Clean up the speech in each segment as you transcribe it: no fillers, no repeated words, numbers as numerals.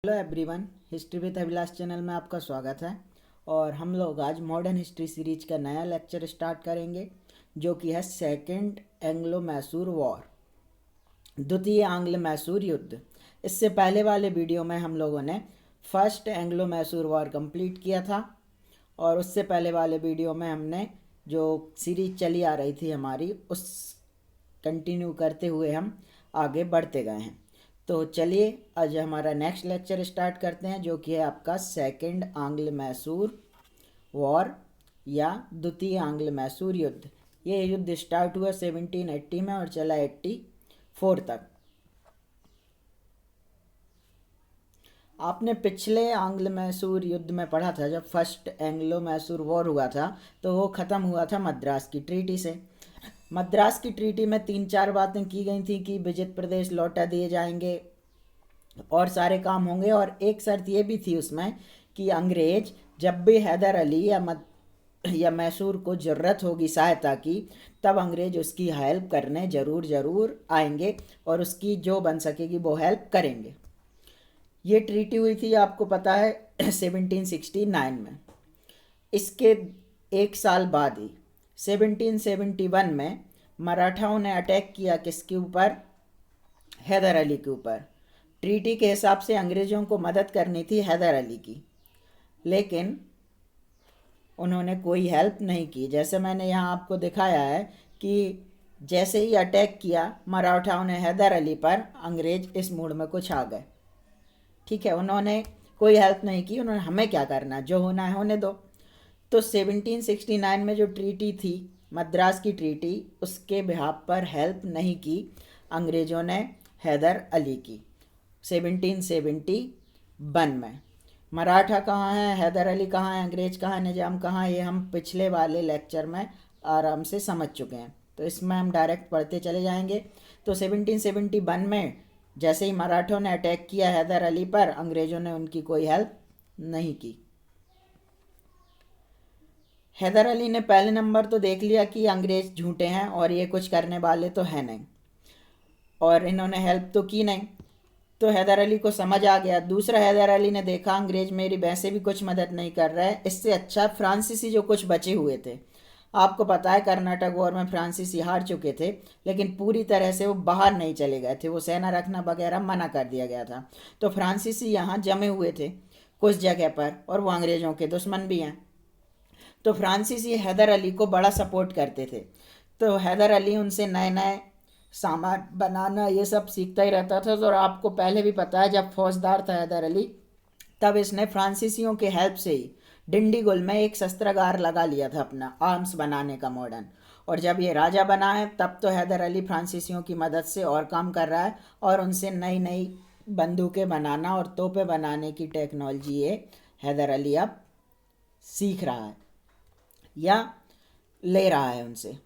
Hello everyone, history with Abhilash channel में आपका स्वागत है। और हम लोग आज मॉडर्न हिस्ट्री सीरीज का नया लेक्चर स्टार्ट करेंगे, जो कि है सेकंड एंग्लो मैसूर वॉर, द्वितीय आंग्ल मैसूर युद्ध। इससे पहले वाले वीडियो में हम लोगों ने first Anglo Mysore war complete किया था, और उससे पहले वाले वीडियो में हमने जो सीरीज चली आ रही थी हमारी, उस कंटिन्यू करते हुए हम आगे बढ़ते गए हैं। तो चलिए आज हमारा नेक्स्ट लेक्चर स्टार्ट करते हैं, जो कि है आपका सेकंड आंग्ल मैसूर वॉर या द्वितीय आंग्ल मैसूर युद्ध। ये युद्ध स्टार्ट हुआ 1780 में और चला 84 तक। आपने पिछले आंग्ल मैसूर युद्ध में पढ़ा था, जब फर्स्ट एंग्लो मैसूर वॉर हुआ था तो वो ख़त्म हुआ था मद्रास की ट्रीटी से। मद्रास की ट्रीटी में 3-4 बातें की गई थी कि विजित प्रदेश लौटा दिए जाएंगे और सारे काम होंगे, और एक शर्त ये भी थी उसमें कि अंग्रेज जब भी हैदर अली या मैसूर को ज़रूरत होगी सहायता की, तब अंग्रेज उसकी हेल्प करने ज़रूर आएंगे और उसकी जो बन सकेगी वो हेल्प करेंगे। ये ट्रीटी हुई थी, आपको पता है, 1769 में। इसके एक साल बाद ही 1771 में मराठाओं ने अटैक किया किसके ऊपर? हैदर अली के ऊपर। ट्रीटी के हिसाब से अंग्रेज़ों को मदद करनी थी हैदर अली की, लेकिन उन्होंने कोई हेल्प नहीं की। जैसे मैंने यहाँ आपको दिखाया है कि जैसे ही अटैक किया मराठाओं ने हैदर अली पर, अंग्रेज इस मूड में कुछ आ गए। ठीक है, उन्होंने कोई हेल्प नहीं की, उन्होंने हमें क्या करना, जो होना है होने दो। तो 1769 में जो ट्रीटी थी, मद्रास की ट्रीटी, उसके बिहाफ पर हेल्प नहीं की अंग्रेज़ों ने हैदर अली की 1771 में। मराठा कहाँ है, हैदर अली कहाँ है, अंग्रेज कहाँ है, निजाम कहाँ है, ये हम पिछले वाले लेक्चर में आराम से समझ चुके हैं, तो इसमें हम डायरेक्ट पढ़ते चले जाएंगे। तो 1771 में जैसे ही मराठों ने अटैक किया हैदर अली पर, अंग्रेज़ों ने उनकी कोई हेल्प नहीं की। हैदर अली ने पहले नंबर तो देख लिया कि अंग्रेज़ झूठे हैं और ये कुछ करने वाले तो हैं नहीं, और इन्होंने हेल्प तो की नहीं, तो हैदर अली को समझ आ गया। दूसरा, हैदर अली ने देखा अंग्रेज मेरी वैसे भी कुछ मदद नहीं कर रहा है, इससे अच्छा फ्रांसीसी जो कुछ बचे हुए थे, आपको पता है कर्नाटक वॉर में फ्रांसीसी हार चुके थे, लेकिन पूरी तरह से वो बाहर नहीं चले गए थे, वो सेना रखना वगैरह मना कर दिया गया था। तो फ्रांसीसी यहाँ जमे हुए थे कुछ जगह पर, और वो अंग्रेज़ों के दुश्मन भी हैं। तो फ्रांसीसी हैदर अली को बड़ा सपोर्ट करते थे, तो हैदर अली उनसे नए नए सामान बनाना ये सब सीखता ही रहता था। और आपको पहले भी पता है, जब फौजदार था हैदर अली, तब इसने फ्रांसीसियों के हेल्प से ही डिंडीगुल में एक शस्त्रागार लगा लिया था अपना आर्म्स बनाने का मॉडर्न। और जब ये राजा बना है, तब तो हैदर अली फ्रांसीसियों की मदद से और काम कर रहा है, और उनसे नई नई बंदूकें बनाना और तोपें बनाने की टेक्नोलॉजी ये हैदर अली अब सीख रहा है या ले रहा है उनसे।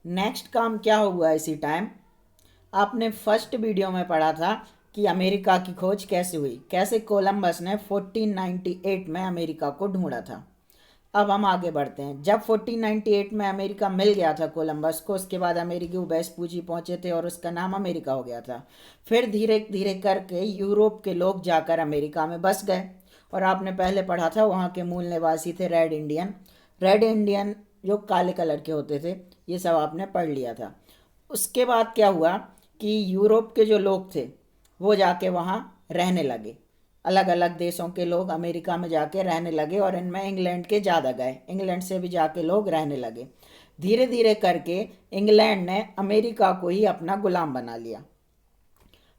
नेक्स्ट काम क्या हुआ इसी टाइम? आपने फर्स्ट वीडियो में पढ़ा था कि अमेरिका की खोज कैसे हुई, कैसे कोलंबस ने 1498 में अमेरिका को ढूंढा था। अब हम आगे बढ़ते हैं। जब 1498 में अमेरिका मिल गया था कोलंबस को, उसके बाद अमेरिकी वेस्पूची पहुंचे थे और उसका नाम अमेरिका हो गया था। फिर धीरे धीरे करके यूरोप के लोग जाकर अमेरिका में बस गए, और आपने पहले पढ़ा था वहाँ के मूल निवासी थे रेड इंडियन जो काले कलर के होते थे, ये सब आपने पढ़ लिया था। उसके बाद क्या हुआ कि यूरोप के जो लोग थे वो जाके वहाँ रहने लगे, अलग अलग देशों के लोग अमेरिका में जाके रहने लगे, और इनमें इंग्लैंड के ज़्यादा गए, इंग्लैंड से भी जाके लोग रहने लगे। धीरे धीरे करके इंग्लैंड ने अमेरिका को ही अपना गुलाम बना लिया।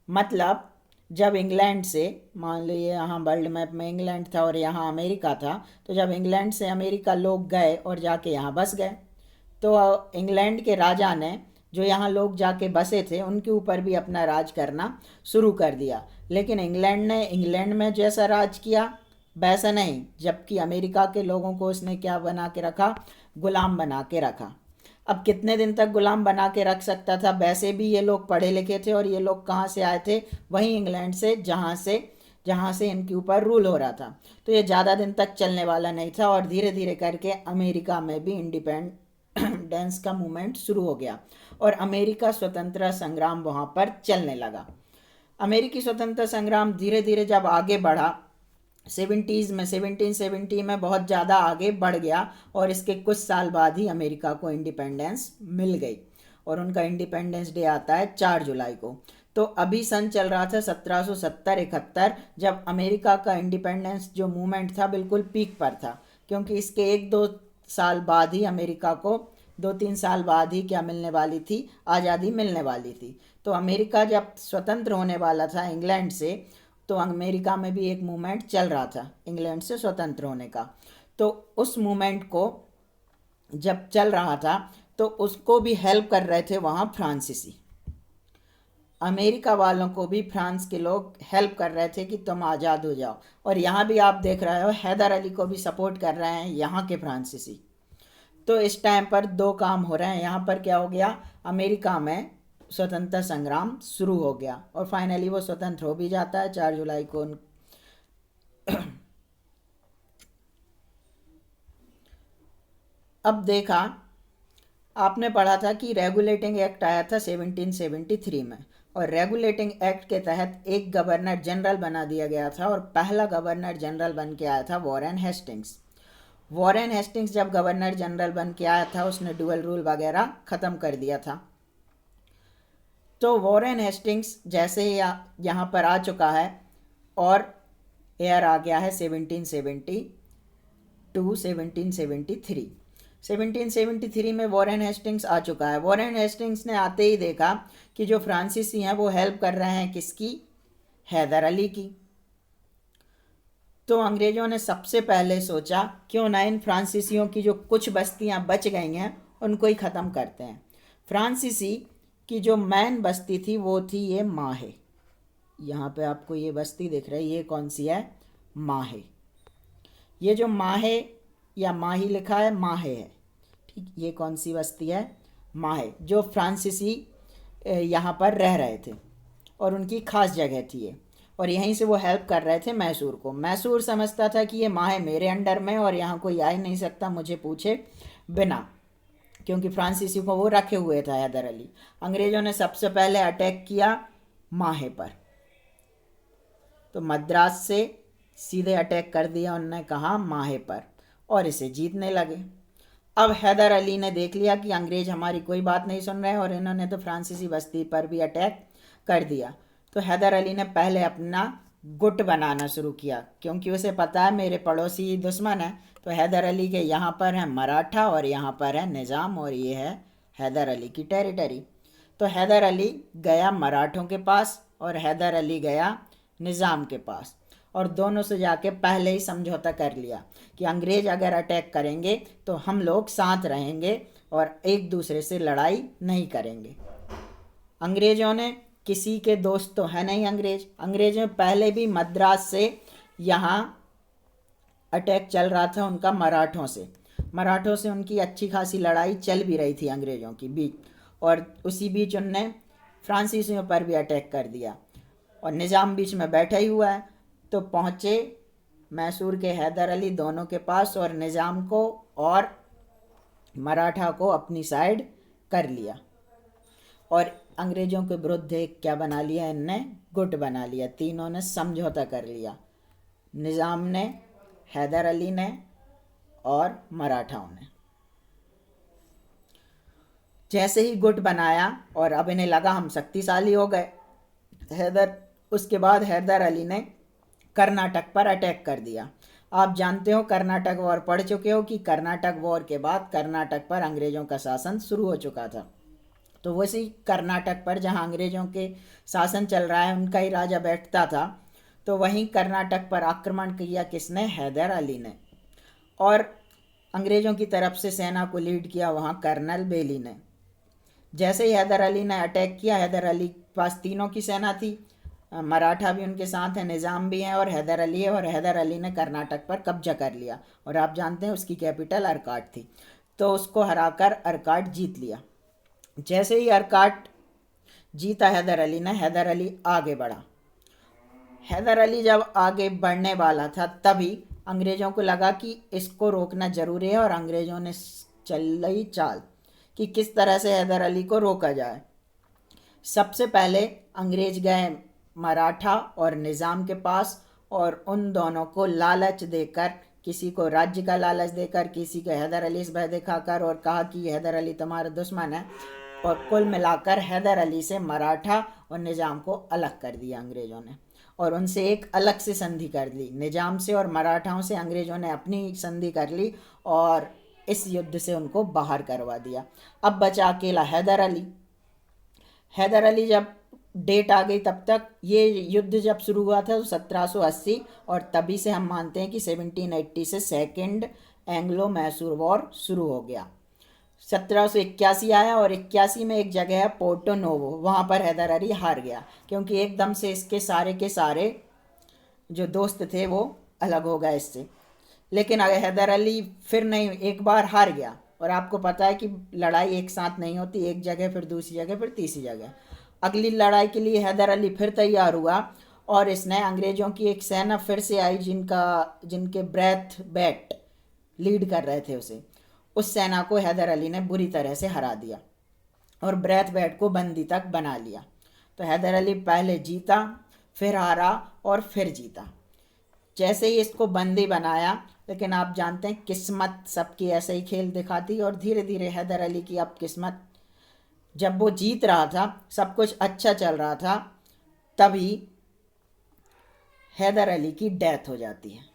मतलब जब इंग्लैंड से, मान लीजिए यहाँ वर्ल्ड मैप में इंग्लैंड था और यहाँ अमेरिका था, तो जब इंग्लैंड से अमेरिका लोग गए और जाके यहाँ बस गए, तो इंग्लैंड के राजा ने जो यहाँ लोग जाके बसे थे उनके ऊपर भी अपना राज करना शुरू कर दिया। लेकिन इंग्लैंड ने इंग्लैंड में जैसा राज किया वैसा नहीं, जबकि अमेरिका के लोगों को उसने क्या बना के रखा? गुलाम बना के रखा। अब कितने दिन तक गुलाम बना के रख सकता था? वैसे भी ये लोग पढ़े लिखे थे, और ये लोग कहाँ से आए थे? वहीं इंग्लैंड से, जहाँ से इनके ऊपर रूल हो रहा था। तो ये ज़्यादा दिन तक चलने वाला नहीं था, और धीरे धीरे करके अमेरिका में भी इंडिपेंडेंस का मूवमेंट शुरू हो गया, और अमेरिका स्वतंत्रता संग्राम वहाँ पर चलने लगा। अमेरिकी स्वतंत्रता संग्राम धीरे धीरे जब आगे बढ़ा 70s में 1770 में बहुत ज़्यादा आगे बढ़ गया और इसके कुछ साल बाद ही अमेरिका को इंडिपेंडेंस मिल गई और उनका इंडिपेंडेंस डे आता है 4 जुलाई को। तो अभी सन चल रहा था 1770-71, जब अमेरिका का इंडिपेंडेंस जो मूवमेंट था बिल्कुल पीक पर था, क्योंकि इसके 1-2 साल बाद ही अमेरिका को 2-3 साल बाद ही क्या मिलने वाली थी, आज़ादी मिलने वाली थी। तो अमेरिका जब स्वतंत्र होने वाला था इंग्लैंड से, तो अमेरिका में भी एक मूवमेंट चल रहा था इंग्लैंड से स्वतंत्र होने का। तो उस मूवमेंट को जब चल रहा था तो उसको भी हेल्प कर रहे थे वहाँ फ्रांसीसी। अमेरिका वालों को भी फ्रांस के लोग हेल्प कर रहे थे कि तुम आज़ाद हो जाओ। और यहाँ भी आप देख रहे हो हैदर अली को भी सपोर्ट कर रहे हैं यहाँ के फ्रांसीसी। तो इस टाइम पर दो काम हो रहे हैं। यहाँ पर क्या हो गया, अमेरिका में स्वतंत्रता संग्राम शुरू हो गया और फाइनली वो स्वतंत्र हो भी जाता है 4 जुलाई को। अब देखा, आपने पढ़ा था कि रेगुलेटिंग एक्ट आया था 1773 में, और रेगुलेटिंग एक्ट के तहत एक गवर्नर जनरल बना दिया गया था और पहला गवर्नर जनरल बन के आया था वॉरेन हेस्टिंग्स। वॉरेन हेस्टिंग्स जब गवर्नर जनरल बन के आया था उसने डुअल रूल वगैरह ख़त्म कर दिया था। तो वॉरेन हेस्टिंग्स जैसे ही यहाँ पर आ चुका है और एयर आ गया है 1770 टू 1773। 1773 में वॉरेन हेस्टिंग्स आ चुका है। वॉरेन हेस्टिंग्स ने आते ही देखा कि जो फ्रांसीसी हैं वो हेल्प कर रहे हैं किसकी, हैदर अली की। तो अंग्रेज़ों ने सबसे पहले सोचा क्यों ना इन फ्रांसीसियों की जो कुछ बस्तियां बच गई हैं उनको ही ख़त्म करते हैं। फ्रांसीसी की जो मेन बस्ती थी वो थी ये माहे। यहाँ पे आपको ये बस्ती दिख रही है, ये कौन सी है, माहे। ये जो माहे या माही लिखा है, माहे है, ठीक। ये कौन सी बस्ती है, माहे, जो फ्रांसीसी यहाँ पर रह रहे थे और उनकी खास जगह थी ये, और यहीं से वो हेल्प कर रहे थे मैसूर को। मैसूर समझता था कि ये माहे मेरे अंडर में और यहाँ कोई आ ही नहीं सकता मुझे पूछे बिना, क्योंकि फ्रांसीसी को वो रखे हुए था हैदर अली। अंग्रेज़ों ने सबसे पहले अटैक किया माहे पर, तो मद्रास से सीधे अटैक कर दिया उन्होंने, कहा माहे पर, और इसे जीतने लगे। अब हैदर अली ने देख लिया कि अंग्रेज़ हमारी कोई बात नहीं सुन रहे हैं और इन्होंने तो फ्रांसीसी बस्ती पर भी अटैक कर दिया। तो हैदर अली ने पहले अपना गुट बनाना शुरू किया, क्योंकि उसे पता है मेरे पड़ोसी दुश्मन है। तो हैदर अली के यहाँ पर है मराठा और यहाँ पर है निज़ाम और ये है हैदर अली की टेरिटरी। तो हैदर अली गया मराठों के पास और हैदर अली गया निज़ाम के पास, और दोनों से जाके पहले ही समझौता कर लिया कि अंग्रेज़ अगर अटैक करेंगे तो हम लोग साथ रहेंगे और एक दूसरे से लड़ाई नहीं करेंगे। अंग्रेज़ों ने किसी के दोस्त तो है नहीं अंग्रेज़ों पहले भी मद्रास से यहाँ अटैक चल रहा था उनका मराठों से उनकी अच्छी खासी लड़ाई चल भी रही थी अंग्रेज़ों की बीच, और उसी बीच उनने फ्रांसीसियों पर भी अटैक कर दिया और निज़ाम बीच में बैठा ही हुआ है। तो पहुँचे मैसूर के हैदर अली दोनों के पास और निज़ाम को और मराठा को अपनी साइड कर लिया और अंग्रेज़ों के विरुद्ध एक क्या बना लिया, इनने गुट बना लिया। तीनों ने समझौता कर लिया, निज़ाम ने, हैदर अली ने और मराठाओं ने। जैसे ही गुट बनाया और अब इन्हें लगा हम शक्तिशाली हो गए, उसके बाद हैदर अली ने कर्नाटक पर अटैक कर दिया। आप जानते हो, कर्नाटक वॉर पढ़ चुके हो कि कर्नाटक वॉर के बाद कर्नाटक पर अंग्रेज़ों का शासन शुरू हो चुका था। तो वैसे ही कर्नाटक पर जहां अंग्रेज़ों के शासन चल रहा है उनका ही राजा बैठता था, तो वहीं कर्नाटक पर आक्रमण किया किसने, हैदर अली ने, और अंग्रेज़ों की तरफ से सेना को लीड किया वहाँ कर्नल बेली ने। जैसे ही हैदर अली ने अटैक किया, हैदर अली के पास तीनों की सेना थी, मराठा भी उनके साथ है, निज़ाम भी हैं और हैदर अली है, और हैदर अली ने कर्नाटक पर कब्जा कर लिया और आप जानते हैं उसकी कैपिटल अर्काट थी। तो उसको हराकर अर्काट जीत लिया। जैसे ही अर्काट जीता हैदर अली ने, हैदर अली आगे बढ़ा। हैदर अली जब आगे बढ़ने वाला था तभी अंग्रेज़ों को लगा कि इसको रोकना ज़रूरी है, और अंग्रेज़ों ने चलाई चाल कि किस तरह से हैदर अली को रोका जाए। सबसे पहले अंग्रेज़ गए मराठा और निज़ाम के पास, और उन दोनों को लालच देकर, किसी को राज्य का लालच देकर, किसी को हैदर अली से भय दिखाकर और कहा कि हैदर अली तुम्हारा दुश्मन है, और कुल मिलाकर हैदर अली से मराठा और निज़ाम को अलग कर दिया अंग्रेज़ों ने, और उनसे एक अलग से संधि कर ली। निज़ाम से और मराठाओं से अंग्रेज़ों ने अपनी संधि कर ली और इस युद्ध से उनको बाहर करवा दिया। अब बचा अकेला हैदर अली। हैदर अली जब डेट आ गई, तब तक ये युद्ध जब शुरू हुआ था तो 1780, और तभी से हम मानते हैं कि 1780 से सेकेंड एंग्लो मैसूर वॉर शुरू हो गया। 1781 आया और 81 में एक जगह है पोर्टो नोवो, वहाँ पर हैदर अली हार गया, क्योंकि एकदम से इसके सारे के सारे जो दोस्त थे वो अलग हो गए इससे। लेकिन अगर हैदर अली फिर नहीं, एक बार हार गया, और आपको पता है कि लड़ाई एक साथ नहीं होती, एक जगह फिर दूसरी जगह फिर तीसरी जगह। अगली लड़ाई के लिए हैदर अली फिर तैयार हुआ, और इसने अंग्रेज़ों की एक सेना फिर से आई जिनके ब्रेथ बैट लीड कर रहे थे उसे। उस सेना को हैदर अली ने बुरी तरह से हरा दिया और ब्रेथ बैट को बंदी तक बना लिया। तो हैदर अली पहले जीता, फिर हारा और फिर जीता। जैसे ही इसको बंदी बनाया, लेकिन आप जानते हैं किस्मत सबकी ऐसे ही खेल दिखाती, और धीरे धीरे हैदर अली की अब किस्मत, जब वो जीत रहा था, सब कुछ अच्छा चल रहा था, तभी हैदर अली की डेथ हो जाती है।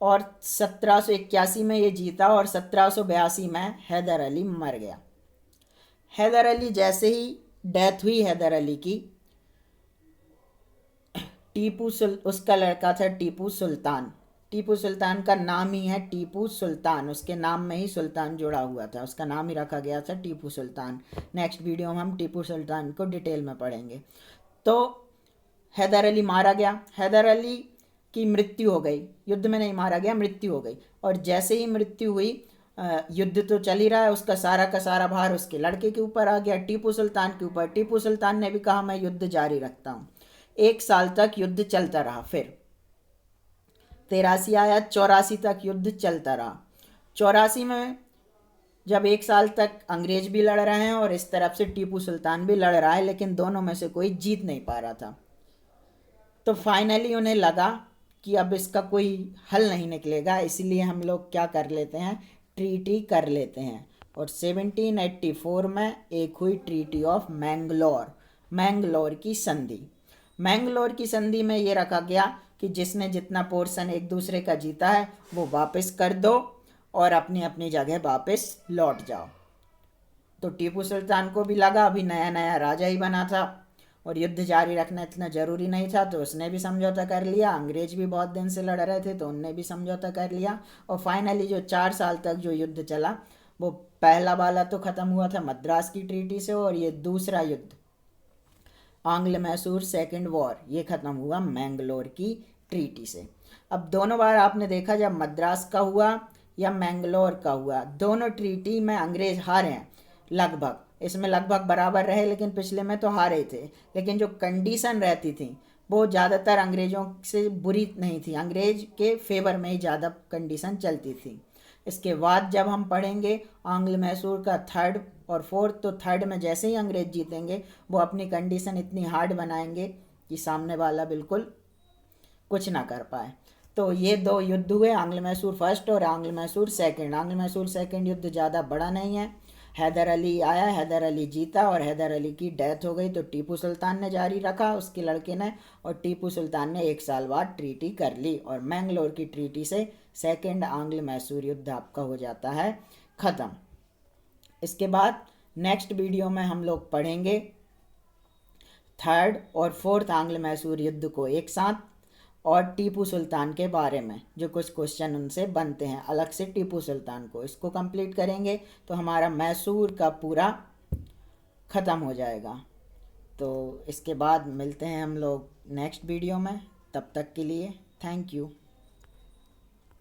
और 1781 में ये जीता और 1782 में हैदर अली मर गया। हैदर अली जैसे ही डेथ हुई हैदर अली की, उसका लड़का था टीपू सुल्तान। टीपू सुल्तान का नाम ही है टीपू सुल्तान, उसके नाम में ही सुल्तान जुड़ा हुआ था, उसका नाम ही रखा गया था टीपू सुल्तान। नेक्स्ट वीडियो में हम टीपू सुल्तान को डिटेल में पढ़ेंगे। तो हैदर अली मारा गया, हैदर अली की मृत्यु हो गई, युद्ध में नहीं मारा गया, मृत्यु हो गई। और जैसे ही मृत्यु हुई, युद्ध तो चल ही रहा है, उसका का सारा भार उसके लड़के के ऊपर आ गया, टीपू सुल्तान के ऊपर। टीपू सुल्तान ने भी कहा मैं युद्ध जारी रखता हूँ। 1 साल तक युद्ध चलता रहा। फिर 83 आया, 84 तक युद्ध चलता रहा। 84 में जब 1 साल तक अंग्रेज भी लड़ रहे हैं और इस तरफ से टीपू सुल्तान भी लड़ रहा है, लेकिन दोनों में से कोई जीत नहीं पा रहा था। तो फाइनली उन्हें लगा कि अब इसका कोई हल नहीं निकलेगा, इसलिए हम लोग क्या कर लेते हैं, ट्रीटी कर लेते हैं। और 1784 में एक हुई ट्रीटी ऑफ मैंगलोर, मैंगलोर की संधि। मैंगलोर की संधि में ये रखा गया कि जिसने जितना पोर्शन एक दूसरे का जीता है वो वापस कर दो और अपनी अपनी जगह वापस लौट जाओ। तो टीपू सुल्तान को भी लगा अभी नया नया राजा ही बना था और युद्ध जारी रखना इतना ज़रूरी नहीं था, तो उसने भी समझौता कर लिया। अंग्रेज भी बहुत दिन से लड़ रहे थे तो उनने भी समझौता कर लिया। और फाइनली जो 4 साल तक जो युद्ध चला, वो पहला वाला तो ख़त्म हुआ था मद्रास की ट्रीटी से, और ये दूसरा युद्ध आंग्ल मैसूर सेकेंड वॉर ये ख़त्म हुआ मैंगलोर की ट्रीटी से। अब दोनों बार आपने देखा, जब मद्रास का हुआ या मैंगलोर का हुआ, दोनों ट्रीटी में अंग्रेज हारे हैं लगभग। इसमें लगभग बराबर रहे, लेकिन पिछले में तो हारे थे। लेकिन जो कंडीशन रहती थी वो ज़्यादातर अंग्रेज़ों से बुरी नहीं थी, अंग्रेज के फेवर में ही ज़्यादा कंडीशन चलती थी। इसके बाद जब हम पढ़ेंगे आंग्ल मैसूर का 3rd और 4th, तो 3rd में जैसे ही अंग्रेज जीतेंगे वो अपनी कंडीशन इतनी हार्ड बनाएंगे कि सामने वाला बिल्कुल कुछ ना कर पाए। तो ये 2 युद्ध हुए, आंग्ल मैसूर फर्स्ट और आंग्ल मैसूर सेकंड। आंग्ल मैसूर सेकंड युद्ध ज़्यादा बड़ा नहीं है। हैदर अली आया, हैदर अली जीता और हैदर अली की डेथ हो गई, तो टीपू सुल्तान ने जारी रखा, उसके लड़के ने, और टीपू सुल्तान ने 1 साल बाद ट्रीटी कर ली और मैंगलोर की ट्रीटी से सेकंड आंग्ल मैसूर युद्ध आपका हो जाता है ख़त्म। इसके बाद नेक्स्ट वीडियो में हम लोग पढ़ेंगे 3rd और 4th आंग्ल मैसूर युद्ध को एक साथ, और टीपू सुल्तान के बारे में जो कुछ क्वेश्चन उनसे बनते हैं अलग से टीपू सुल्तान को, इसको कंप्लीट करेंगे तो हमारा मैसूर का पूरा ख़त्म हो जाएगा। तो इसके बाद मिलते हैं हम लोग नेक्स्ट वीडियो में, तब तक के लिए थैंक यू।